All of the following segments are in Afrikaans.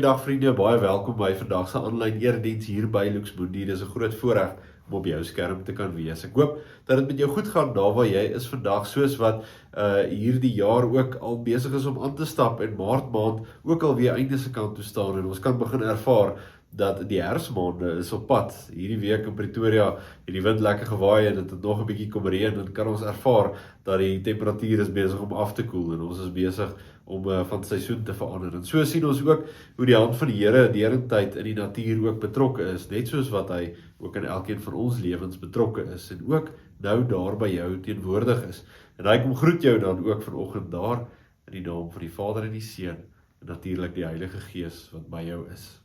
Goeiedag vriende, baie welkom by vandag se aanlyn erediens hier by Luxmundi. Dit is 'n groot voorreg om op jou skerm te kan wees. Ek hoop dat dit met jou goed gaan daar waar jy is vandag, soos wat hierdie jaar ook al besig is om aan te stap en Maart maand ook al weer einde se kant toe staan en ons kan begin ervaar dat die herfsmaande is op pad. Hierdie week in Pretoria het die wind lekker gewaai en dit het nog 'n bietjie kom reën en kan ons ervaar dat die temperatuur is besig om af te koel en ons is besig om van seisoen te verander. En so sien ons ook hoe die hand van die Here derentyd in die natuur ook betrokke is, net soos wat hy ook in elkeen van ons lewens betrokke is en ook nou daar by jou teenwoordig is. En hy kom groet jou dan ook vanoggend daar in die naam van die Vader en die Seun en natuurlik die Heilige Gees wat by jou is.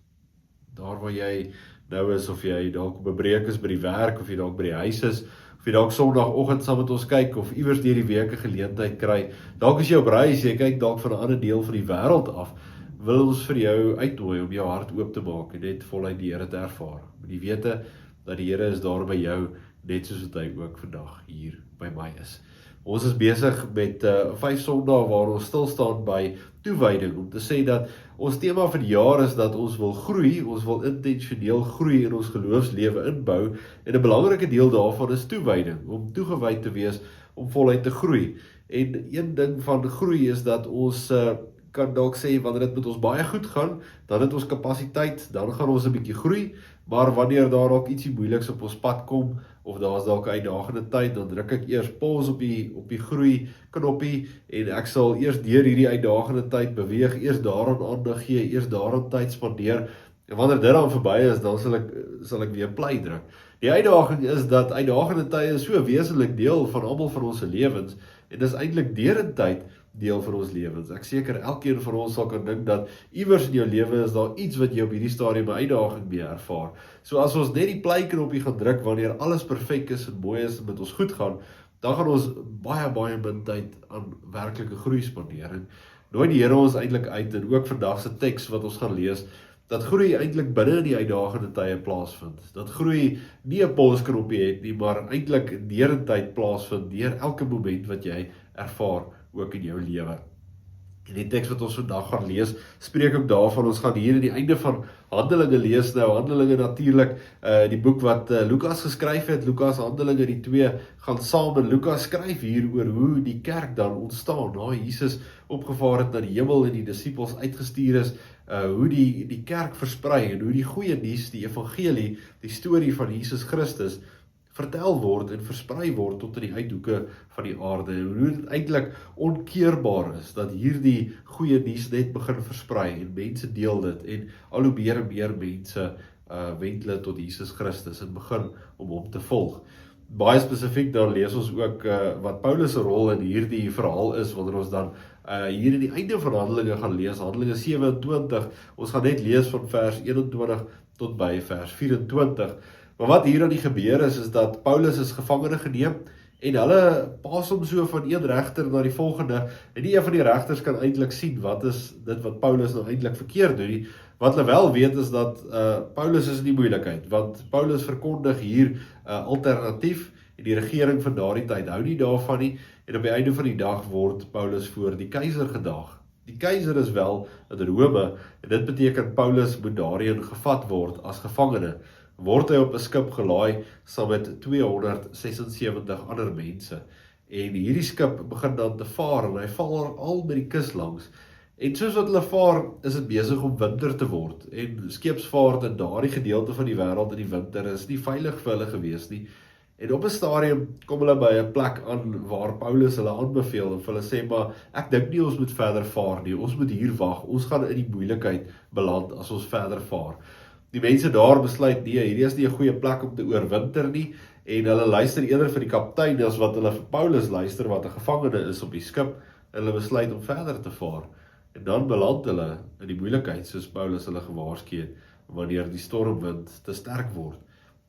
Daar waar jy nou is, of jy dalk op 'n breek is by die werk, of jy dalk by die huis is, of jy dalk Sondagoggend saam met ons kyk, of iewers deur die week 'n geleentheid kry, dalk as jy op reis, jy kyk dalk van 'n ander deel van die wêreld af, wil ons vir jou uitnooi om jou hart oop te maak en net voluit die Here te ervaar. Met die wete dat die Here is daar by jou, net soos wat hy ook vandag hier by my is. Ons is besig met 5 Sondae waar ons stil staan by toewyding, om te sê dat ons tema vir die jaar is dat ons wil groei, ons wil intentioneel groei in ons geloofslewe inbou, en 'n belangrike deel daarvan is toewyding, om toegewyd te wees, om voluit te groei. En een ding van groei is dat ons kan dalk sê, wanneer dit met ons baie goed gaan, dan het ons kapasiteit, dan gaan ons 'n bietjie groei, maar wanneer daar dalk ietsie moeiliks op ons pad kom, of daar is dalk 'n uitdagende tyd, dan druk ek eers pause op die groei knoppie, en ek sal eers deur hierdie uitdagende tyd beweeg, eers daaraan aandag gee, eers daaraan tyd spandeer, en wanneer dit dan verby is, dan sal ek weer play druk. Die uitdaging is dat uitdagende tye so 'n wesenlik deel van almal van ons lewens, en dis eintlik derentyd deel van ons lewens. Ek seker elkeen van ons sal kan dink dat iewers in jou lewe is daar iets wat jy op hierdie stadium 'n uitdaging mee ervaar. So as ons net die play knoppie gaan druk wanneer alles perfek is en mooi is en met ons goed gaan, dan gaan ons baie min tyd aan werklike groei spandeer. En nooi die Here ons eintlik uit, en ook vandag se teks wat ons gaan lees, dat groei eintlik binne in die uitdagende tye plaasvind. Dat groei nie 'n pausknoppie het nie, maar eintlik derentyd plaasvind deur elke moment wat jy ervaar ook in jou lewe. En die teks wat ons vandag gaan lees, spreek ook daarvan, ons gaan hier aan die einde van Handelinge lees nou, Handelinge natuurlik, die boek wat Lukas geskryf het, Lukas Handelinge, die twee gaan saam, en Lukas skryf hier oor hoe die kerk dan ontstaan, na Jesus opgevaar het na die hemel en die disippels uitgestuur is, hoe die kerk versprei, en hoe die goeie nuus, die evangelie, die storie van Jesus Christus, vertel word en versprei word tot in die uithoeke van die aarde, en hoe dit eintlik onkeerbaar is, dat hierdie goeie nuus net begin versprei, en mense deel dit, en al hoe meer en meer mense wend hulle tot Jesus Christus, en begin om hom te volg. Baie spesifiek dan lees ons ook wat Paulus se rol in hierdie verhaal is, wanneer ons dan hier in die einde van Handelinge gaan lees, Handelinge 27, ons gaan net lees van vers 21 tot by vers 24, maar wat hier aan die gebeur is dat Paulus is gevangene geneem, en hulle pas hom so van een regter na die volgende, en nie een van die regters kan eintlik sien wat is dit wat Paulus nou eintlik verkeerd doen nie. Wat hulle wel weet is dat Paulus is in die moeilikheid, want Paulus verkondig hier alternatief, en die regering van daardie tyd hou nie daarvan nie, en op die einde van die dag word Paulus voor die keiser gedaag. Die keiser is wel in Rome, en dit beteken Paulus moet daarheen gevat word as gevangene. Word hy op 'n skip gelaai saam met 276 ander mense. En hierdie skip begin dan te vaar, en hy val al by die kus langs. En soos wat hulle vaar, is dit besig om winter te word. En skeepsvaart in daardie gedeelte van die wêreld in die winter is nie veilig vir hulle gewees nie. En op 'n stadium kom hulle by 'n plek aan waar Paulus hulle aanbeveel, en vir hulle sê, maar ek dink nie ons moet verder vaar nie, ons moet hier wag, ons gaan in die moeilikheid beland as ons verder vaar. Die mense daar besluit, nee, hierdie is nie 'n goeie plek om te oorwinter nie, en hulle luister eerder vir die kaptein as wat hulle vir Paulus luister, wat 'n gevangene is op die skip, en hulle besluit om verder te vaar. En dan beland hulle in die moeilikheid, soos Paulus hulle gewaarsku het, wanneer die stormwind te sterk word,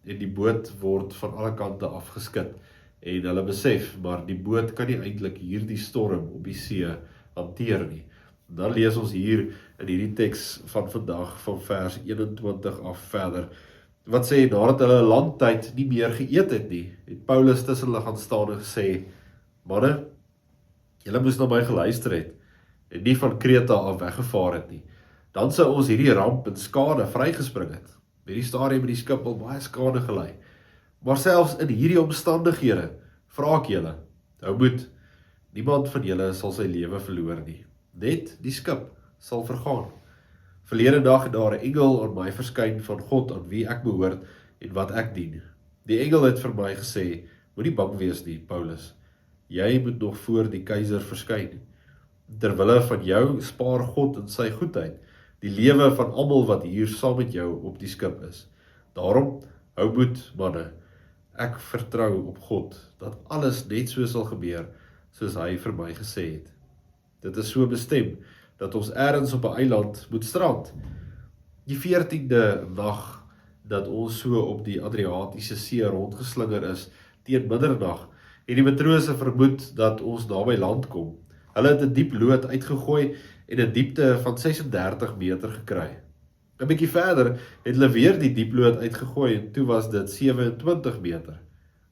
en die boot word van alle kante afgeskit, en hulle besef, maar die boot kan nie eintlik hierdie storm op die see hanteer nie. Dan lees ons hier in hierdie teks van vandag, van vers 21 af verder, wat sê, nadat hulle 'n lang tyd nie meer geëet het nie, het Paulus tussen hulle gaan staan en gesê, manne, julle moes na my geluister het, en nie van Kreta af weggevaar het nie, dan sou ons hierdie ramp en skade vrygespring het. Hierdie stadium met die skip al baie skade gelei. Maar selfs in hierdie omstandighede, vra ek julle, hou moed, niemand van julle sal sy lewe verloor nie. Net die skip sal vergaan. Verlede dag het daar 'n engel aan my verskyn van God aan wie ek behoort en wat ek dien. Die engel het vir my gesê, moenie bang wees nie, Paulus. Jy moet nog voor die keiser verskyn. Terwille van jou spaar God in sy goedheid die lewe van almal wat hier saam met jou op die skip is. Daarom, hou moed, manne. Ek vertrou op God, dat alles net so sal gebeur, soos hy vir my gesê het. Dit is so bestem, dat ons ergens op 'n eiland moet strand. Die 14de nag, dat ons so op die Adriatiese See rondgeslinger is, teen middernag, en die matrose vermoed dat ons naby land kom. Hulle het 'n diep lood uitgegooi en 'n diepte van 36 meter gekry. 'n Bietjie verder het hulle weer die diep lood uitgegooi en toe was dit 27 meter.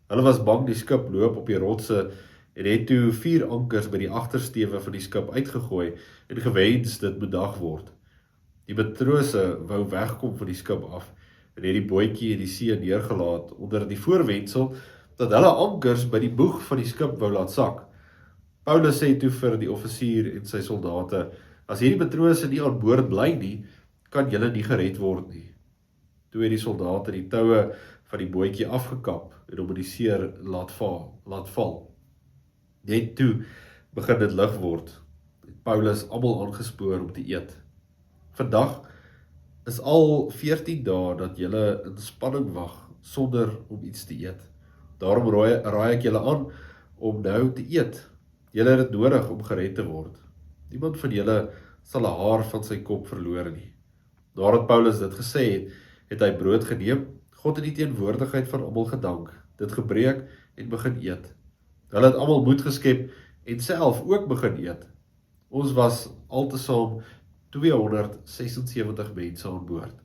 Hulle was bang die skip loop op die rotse en het toe 4 ankers by die agtersteewe van die skip uitgegooi en gewens dit moet dag word. Die matrose wou wegkom van die skip af en het die bootjie in die see neergelaat onder die voorwendsel dat hulle ankers by die boeg van die skip wou laat sak. Paulus sê toe vir die offisier en sy soldate, as hierdie matrose nie aan boord bly nie, kan julle nie gered word nie. Toe het die soldate die toue van die bootjie afgekap en hom in die see laat val. Net toe begin dit lig word. Paulus almal aangespoor om te eet. Vandag is al 14 dae dat julle in spanning wag sonder om iets te eet. Daarom raai ek julle aan om nou te eet. Julle het dit nodig om gered te word. Niemand van julle sal 'n haar van sy kop verloor nie. Nadat Paulus dit gesê het, het hy brood geneem, God in die teenwoordigheid van almal gedank, dit gebreek en begin eet. Hulle het almal moed geskep en self ook begin eet. Ons was altesaam 276 mense aan boord.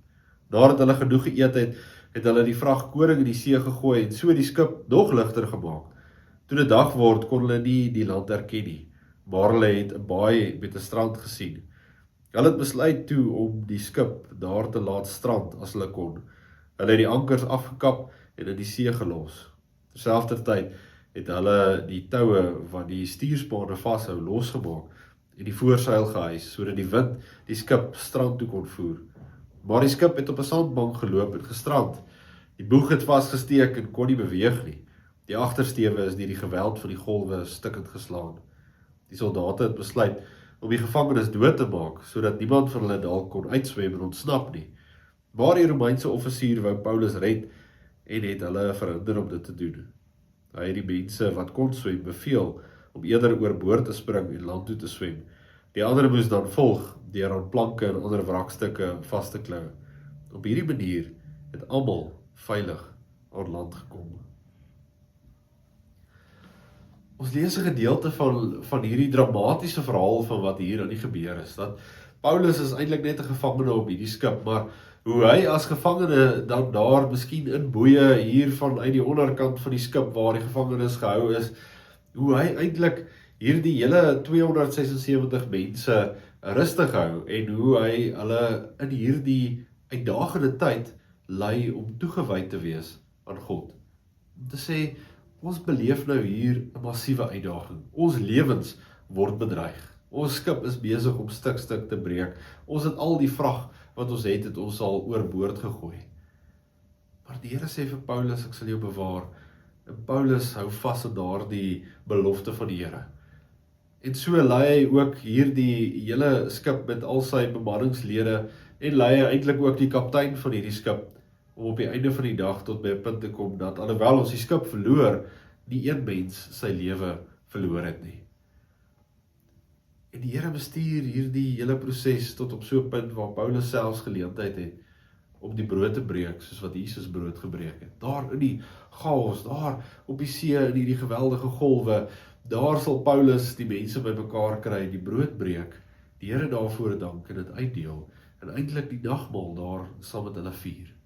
Nadat hulle genoeg geëet het, het hulle die vrag koring in die see gegooi en so die skip nog ligter gemaak. Toe dit dag word, kon hulle nie die land herken nie, maar hulle het 'n baai met 'n strand gesien. Hulle het besluit toe om die skip daar te laat strand as hulle kon. Hulle het die ankers afgekap en in die see gelos. Terselfdertyd het hulle die toue wat die stuurspane vashou losgemaak en die voorseil gehys, sodat die wind die skip strand toe kon voer. Maar die skip het op 'n sandbank geloop en gestrand. Die boeg het vasgesteek en kon nie beweeg nie. Die agtersteewe is deur die geweld van die golwe stukkend geslaan. Die soldate het besluit om die gevangenes dood te maak, sodat niemand van hulle dalk kon uitswem en ontsnap nie. Maar die Romeinse offisier wou Paulus red en het hulle verhinder om dit te doen. Hy het die mense wat kon swem beveel om eerder oorboord te spring en land toe te swem. Die ander moes dan volg deur aan planke en ander wrakstukke vas te klou. Op hierdie manier het almal veilig aan land gekom. Ons lees 'n gedeelte van hierdie dramatiese verhaal van wat hier aan die gebeur is. Dat Paulus is eintlik net 'n gevangene op hierdie skip, maar hoe hy as gevangene dan daar miskien in boeye hier vanuit die onderkant van die skip waar die gevangenes gehou is, hoe hy eintlik hierdie hele 276 mense rustig hou en hoe hy hulle in hierdie uitdagende tyd lei om toegewy te wees aan God. Om te sê, ons beleef nou hier 'n massiewe uitdaging. Ons lewens word bedreig. Ons skip is besig om stuk te breek. Ons het al die vrag wat ons het ons al oorboord gegooi. Maar die Here sê vir Paulus, ek sal jou bewaar. En Paulus hou vas aan daardie belofte van die Here. En so lei hy ook hierdie hele skip met al sy bemanningslede en lei hy eintlik ook die kaptein van hierdie skip om op die einde van die dag tot by 'n punt te kom dat alhoewel ons die skip verloor, nie een mens sy lewe verloor het nie. En die Here bestuur hierdie hele proses tot op so 'n punt waar Paulus selfs geleentheid het om die brood te breek, soos wat Jesus brood gebreek het. Daar in die chaos, daar op die see, in hierdie geweldige golwe, daar sal Paulus die mense bymekaar kry, die brood breek, die Here daarvoor dank en dit uitdeel, en eintlik die nagmaal daar saam met hulle vier.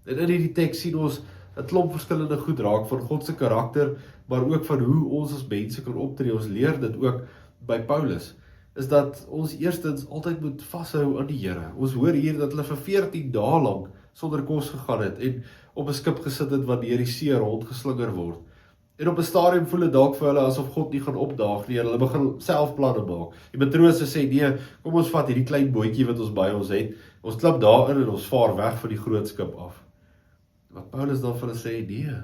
En in hierdie teks sien ons 'n klomp verskillende goed raak van God se karakter, maar ook van hoe ons as mense kan optree. Ons leer dit ook by Paulus. is dat ons eerstens altyd moet vashou aan die Here. Ons hoor hier dat hulle vir 14 dae lank sonder kos gegaan het en op 'n skip gesit het wat deur die see rondgeslinger word. En op 'n stadium voel dit dalk vir hulle asof God nie gaan opdaag nie, en hulle begin self planne maak. Die matrose sê, nee, kom ons vat hierdie klein bootjie wat ons by ons het, ons klip daarin en ons vaar weg van die groot skip af. Wat Paulus dan vir hulle sê, nee,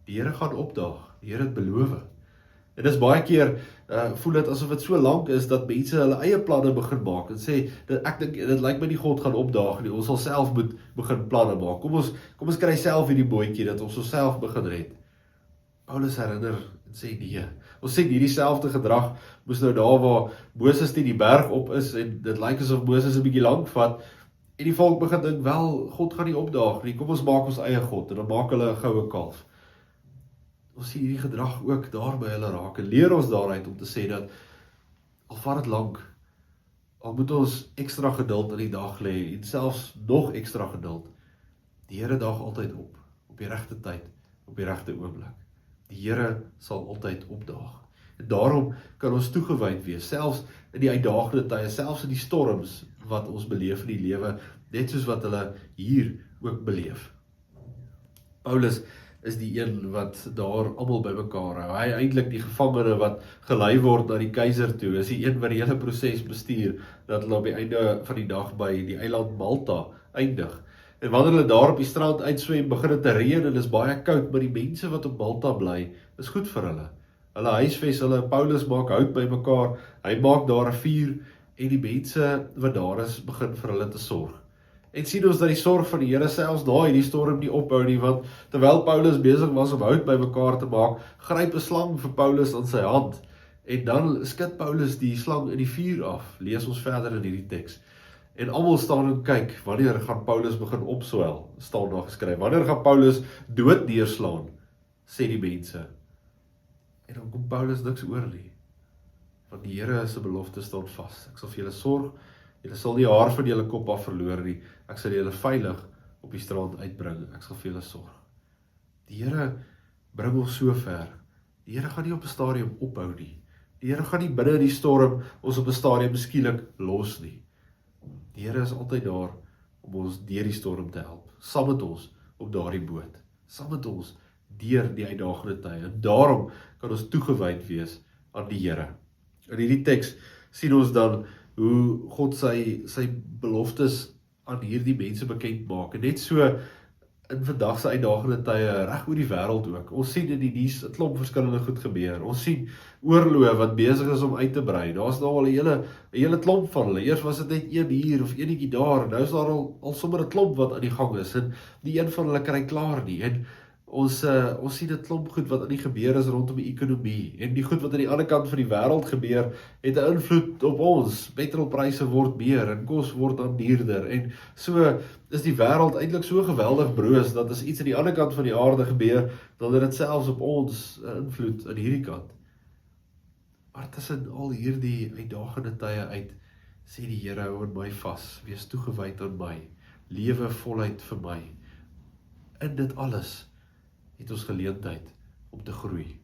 die Here gaan opdaag, die Here het beloof. En dis baie keer, voel dit asof dit so lank is, dat mense hulle eie planne begin maak, en sê, ek dink, dit lyk my nie God gaan opdaag nie, ons sal self moet begin planne maak, kom ons kry self hierdie bootjie, dat ons self begin red. Paulus herinner en sê nee, ons sê hierdie selfde gedrag, moes nou daar waar Moses die berg op is, en dit lyk asof Moses 'n bietjie lank vat, en die volk begin dink, wel, God gaan nie opdaag nie, kom ons maak ons eie God, en dan maak hulle 'n goue kalf. Ons sien hierdie gedrag ook daar by hulle raak, en leer ons daaruit om te sê dat, al vat het lank, al moet ons ekstra geduld in die dag lê, en selfs nog ekstra geduld, die Here daag altyd op die regte tyd, op die regte oomblik. Die Here sal altyd opdaag. En daarom kan ons toegewyd wees, selfs in die uitdagende tye, selfs in die storms wat ons beleef in die lewe, net soos wat hulle hier ook beleef. Paulus is die een wat daar almal bymekaar hou. Hy eintlik die gevangene wat gelei word na die keiser toe, is die een wat die hele proses bestuur, dat hulle op die einde van die dag by die eiland Malta eindig. En wanneer hulle daar op die strand uitswem, begin dit te reën en is baie koud, maar die mense wat op Malta bly, is goed vir hulle. Hulle huisves hulle, Paulus maak hout bymekaar, hy maak daar 'n vuur, en die mense wat daar is, begin vir hulle te sorg. En sien ons dat die sorg van die Here selfs na hierdie storm nie ophou nie, want terwyl Paulus besig was om hout bymekaar te maak, gryp 'n slang vir Paulus aan sy hand, en dan skud Paulus die slang in die vuur af. Lees ons verder in hierdie teks. En almal staan en kyk, wanneer gaan Paulus begin opswel, staan daar geskryf. Wanneer gaan Paulus dood neerslaan, sê die mense. En dan kom Paulus niks oor nie, want die Here se belofte staan vas. Ek sal vir julle sorg, julle sal nie haar van julle kop af verloor nie, ek sal julle veilig op die strand uitbring, ek sal vir julle sorg. Die Here bring ons so ver. Die Here gaan nie op 'n stadium ophou nie. Die Here gaan nie binne die storm ons op 'n stadium skielik los nie. Die Here is altyd daar om ons deur die storm te help, saam met ons op daardie boot, saam met ons deur die uitdagende tye. En daarom kan ons toegewyd wees aan die Here. In hierdie teks sien ons dan hoe God sy beloftes aan hierdie mense bekend maak. En net so in vandag se uitdagende tye reg oor die wêreld ook. Ons sien in die nuus 'n klomp verskillende goed gebeur. Ons sien oorloë wat besig is om uit te brei. Daar's nou al 'n hele klomp van hulle. Eers was dit net een hier of eenetjie daar, nou is daar al sommer 'n klomp wat aan die gang is, en nie een van hulle kry klaar nie. En ons sien 'n klomp goed wat aan die gebeur is rondom die ekonomie, en die goed wat aan die ander kant van die wêreld gebeur, het 'n invloed op ons. Petrolpryse word meer, en kos word dan duurder, en so is die wêreld eintlik so geweldig broos, dat as iets aan die ander kant van die aarde gebeur, dan het dit selfs op ons 'n invloed aan hierdie kant. Maar tussen al hierdie uitdagende tye uit, sê die Here, hou aan my vas, wees toegewyd aan my, lewe voluit vir my. In dit alles het ons geleentheid om te groei.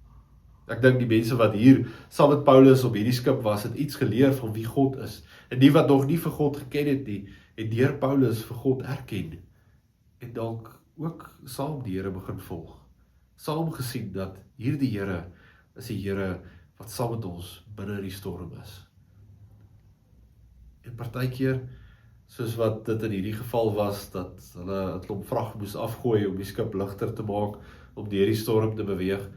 Ek dink die mense wat hier saam met Paulus op hierdie skip was, het iets geleer van wie God is. En die wat nog nie vir God geken het nie, het deur Paulus vir God erken. En dalk ook saam die Here begin volg. Saam gesien dat hierdie Here is die Here wat saam met ons binne die storm is. En partykeer, soos wat dit in hierdie geval was, dat hulle 'n klomp vrag moes afgooi om die skip ligter te maak, om deur die storm te beweeg,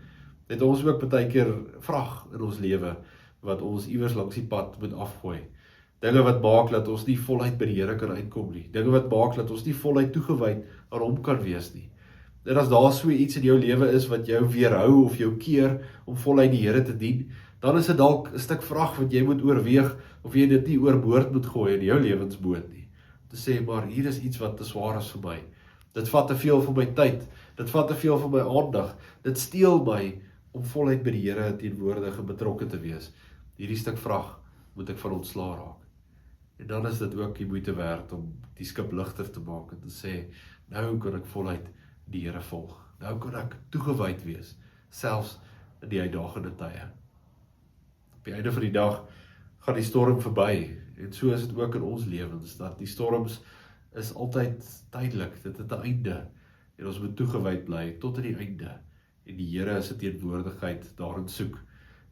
het ons ook partykeer vrag in ons lewe, wat ons iewers langs die pad moet afgooi. Dinge wat maak dat ons nie voluit by die Here kan uitkom nie. Dinge wat maak dat ons nie voluit toegewyd aan hom kan wees nie. En as daar so iets in jou lewe is wat jou weerhou of jou keer om voluit die Here te dien, dan is dit dalk 'n stuk vrag wat jy moet oorweeg, of jy dit nie oorboord moet gooi in jou lewensboot nie. Te sê, maar hier is iets wat te swaar is vir my. Dit vat te veel van my tyd. Dit vat te veel van my aandag. Dit steel my om voluit by die Here teenwoordig en betrokke te wees. Hierdie stuk vrag moet ek van ontslaa raak. En dan is dit ook die moeite werd om die skip ligter te maak en te sê, nou kan ek voluit die Here volg. Nou kan ek toegewyd wees, selfs in die uitdagende tye. Op die einde van die dag gaan die storm verby. En so is dit ook in ons lewens, dat die storms is altyd tydelik, dit het 'n einde. En ons moet toegewyd bly tot aan die einde. En die Here se teenwoordigheid daarin soek.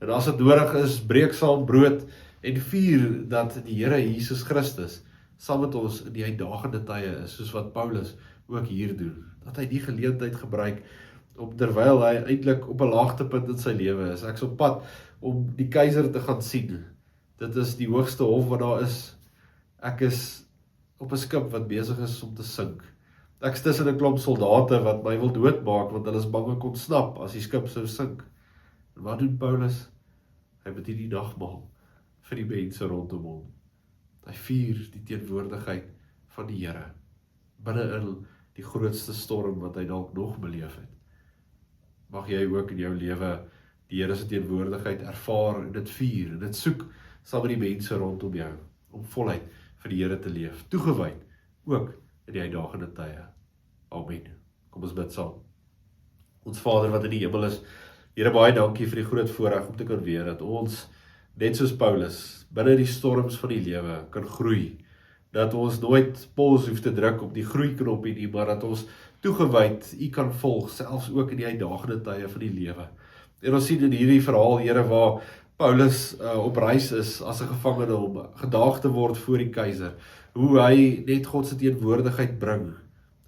En as dit nodig is, breek saam brood en vier dat die Here Jesus Christus saam met ons in die uitdagende tye is, soos wat Paulus ook hier doen. Dat hy die geleentheid gebruik, terwyl hy eintlik op 'n laagtepunt in sy lewe is. Ek is op pad om die keiser te gaan sien. Dit is die hoogste hof wat daar is. Ek is op 'n skip wat besig is om te sink. Ek is tussen 'n klomp soldate wat my wil doodmaak, want hulle is bang ek ontsnap as die skip sou sink. En wat doen Paulus? Hy bedien die nagmaal vir die mense rondom hom. Hy vier die teenwoordigheid van die Here binne in die grootste storm wat hy dalk nog beleef het. Mag jy ook in jou lewe die Here se teenwoordigheid ervaar en dit vier en dit soek saam met die mense rondom jou om voluit vir die Here te leef, toegewyd ook in die uitdagende tye. Amen. Kom ons bid saam. Ons Vader wat in die hemel is, Here, baie dankie vir die groot voorreg om te kan weet dat ons, net soos Paulus, binne die storms van die lewe kan groei. Dat ons nooit pause hoef te druk op die groeiknopie nie, maar dat ons toegewyd U kan volg, selfs ook in die uitdagende tye van die lewe. En ons sien in hierdie verhaal, Here, waar Paulus op reis is as 'n gevangene om gedaag te word voor die keiser, hoe hy net God se teenwoordigheid bring,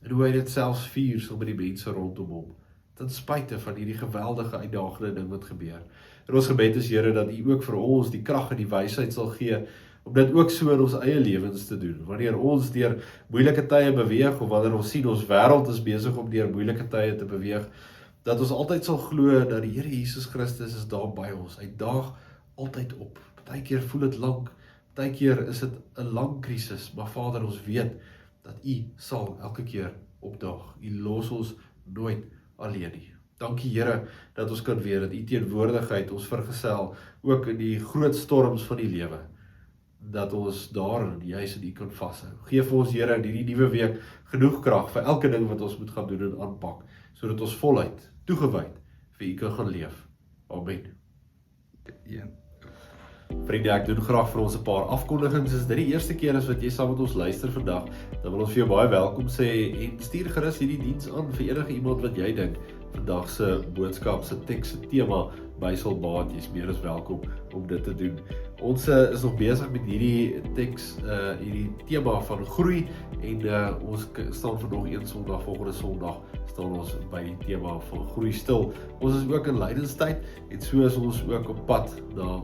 en hoe hy dit selfs vier saam met die mense rondom hom, ten spyte van hierdie geweldige uitdagende ding wat gebeur. En ons gebed is, Here, dat U ook vir ons die krag en die wysheid sal gee, om dit ook so in ons eie lewens te doen, wanneer ons deur moeilike tye beweeg, of wanneer ons sien ons wêreld is besig om deur moeilike tye te beweeg, dat ons altyd sal glo dat die Here Jesus Christus is daar by ons. Hy daag altyd op. Partykeer voel dit lank, partykeer is dit 'n lang krisis, maar Vader, ons weet dat U sal elke keer opdaag. U los ons nooit alleen nie. Dankie, Here, dat ons kan weet dat U teenwoordigheid ons vergesel, ook in die groot storms van die lewe, dat ons daarin juis in U kan vashou. Geef vir ons, Here, in hierdie nuwe week genoeg krag vir elke ding wat ons moet gaan doen en aanpak, sodat ons voluit toegewyd vir U kan gaan leef. Amen. Vriende, ek doen graag vir ons 'n paar afkondigings. As dit die eerste keer is wat jy saam met ons luister vandag, dan wil ons vir jou baie welkom sê en stuur gerus hierdie diens aan vir enige iemand wat jy dink vandag se boodskap, se teks, se tema by sal baat. Jy's meer as welkom om dit te doen. Ons is nog besig met hierdie teks, hierdie tema van groei, en ons staan vir nog een Sondag, volgende Sondag staan ons by die tema van groei stil. Ons is ook in lydenstyd, en so is ons ook op pad na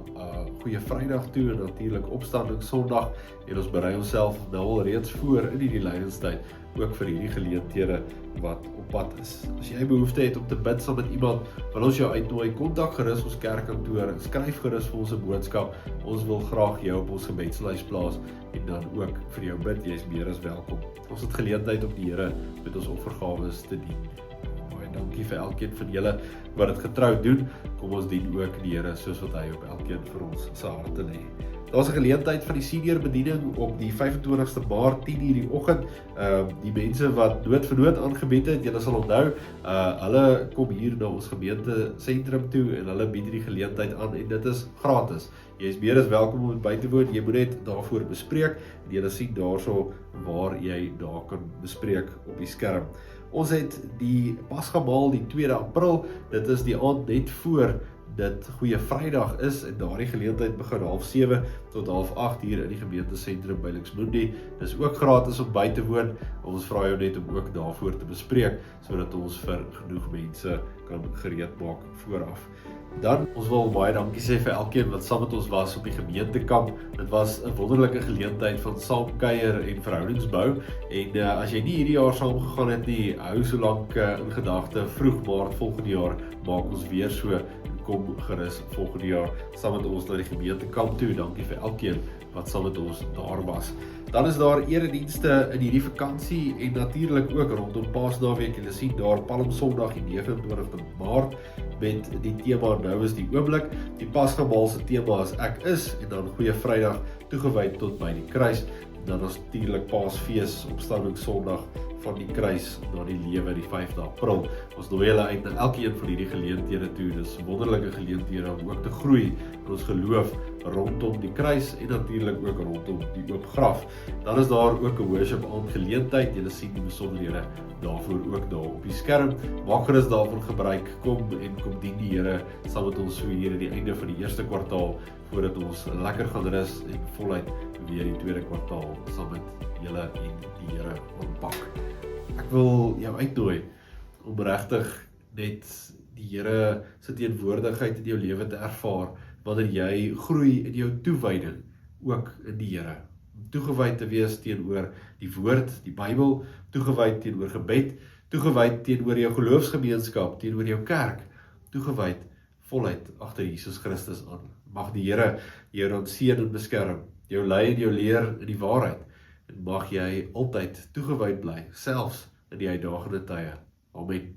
Goeie Vrydag toe, en natuurlik Opstanding Sondag, en ons berei onsself nou al reeds voor in die lydenstyd, ook vir hierdie geleenthede wat op pad is. As jy behoefte het om te bid saam met iemand, wil ons jou uitnooi, kontak gerus ons kerkkantoor, skryf gerus vir ons 'n boodskap. Ons wil graag jou op ons gebedslys plaas en dan ook vir jou bid. Jy is meer as welkom. Ons het geleentheid om die Here met ons offergawes te dien. Baie dankie vir elkeen van julle wat dit getrou doen. Kom ons dien ook die Here soos wat hy op elkeen vir ons se harte lê. Daar's 'n geleentheid van die senior bediening op die 25ste Maart 10:00 die oggend. Die mense wat dood vir dood aangebied het, julle sal onthou, hulle kom hier na ons gemeente sentrum toe en hulle bied die geleentheid aan en dit is gratis. Jy is meer as welkom om by te woon. Jy moet net daarvoor bespreek en jy sien daarso waar jy daar kan bespreek op die skerm. Ons het die Pasgamaal die 2 April, dit is die aand net voor dit Goeie Vrydag is en daardie geleentheid begin 7:30 tot 7:30 hier in die gemeentesentrum by Lixmundi. Dis ook gratis om by te woon. Ons vra jou net om ook daarvoor te bespreek sodat ons vir genoeg mense kan gereed maak vooraf. Dan, ons wil baie dankie sê vir elkeen wat saam met ons was op die gemeentekamp. Dit was 'n wonderlike geleentheid van saamkuier en verhoudingsbou. En as jy nie hierdie jaar saamgegaan het nie, hou so lank in gedagte, vroeg Maart volgende jaar maak ons weer so. Kom gerus volgende jaar saam met ons na die gemeentekamp toe. Dankie vir elkeen wat saam met ons daar was. Dan is daar eredienste in hierdie vakansie en natuurlik ook rondom Paasnaweek. Julle sien daar Palm Sondag die 29de Maart met die tema Nou is die oomblik. Die Pasgamaal se tema is Ek is en dan Goeie Vrydag toegewyd tot by die kruis. Dan is natuurlik Paasfees, Opstanding Sondag van die kruis na die lewe, die 5de April. Ons nooi julle uit na elkeen van hierdie geleenthede toe. Dis wonderlike geleenthede om ook te groei in ons geloof rondom die kruis en natuurlik ook rondom die oop graf. Dan is daar ook 'n worship aandgeleentheid. Julle sien die besonderhede daarvoor ook daar op die skerm. Maak gerus daarvan gebruik. Kom dien die Here saam met ons so hier aan die einde van die eerste kwartaal voordat ons lekker gaan rus en voluit weer die tweede kwartaal saam met julle en die Here aanpak. Ek wil jou uitnooi om regtig net die Here se teenwoordigheid in jou lewe te ervaar wanneer jy groei in jou toewyding ook in die Here. Om toegewyd te wees teenoor die woord, die Bybel, toegewyd teenoor gebed, toegewyd teenoor jou geloofsgemeenskap, teenoor jou kerk, toegewyd voluit agter Jesus Christus aan. Mag die Here jou dan seën en beskerm, jou lei en jou leer in die waarheid, en mag jy altyd toegewyd bly, selfs in die uitdagende tye. Amen.